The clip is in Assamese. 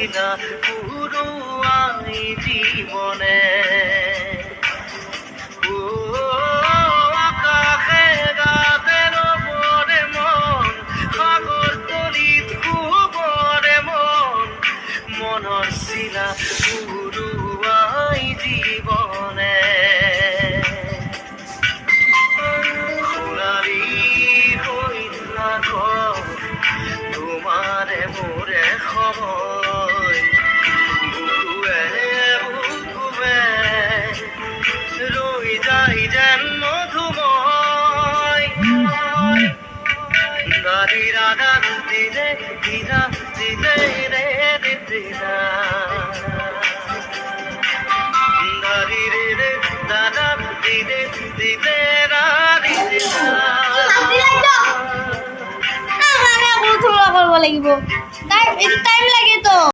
চিনা পুৰুয়াই জীবনে আকাশে গাতেৰ ওপৰে মন সাগৰ তলিত খুবৰে মনৰ চিনা পুৰুয়াই জীবনে সোণালী হইল তোমাৰে মোৰে সময় বুকুৱে ৰই যাই যেন মধুময় দাদি ৰাধা দিদে দিদা দিদে ৰে দিদা দাদি ৰে ৰে দাদা দিদে দিদে ৰা দিদা কৰিব লাগিব টাইম লাগে তো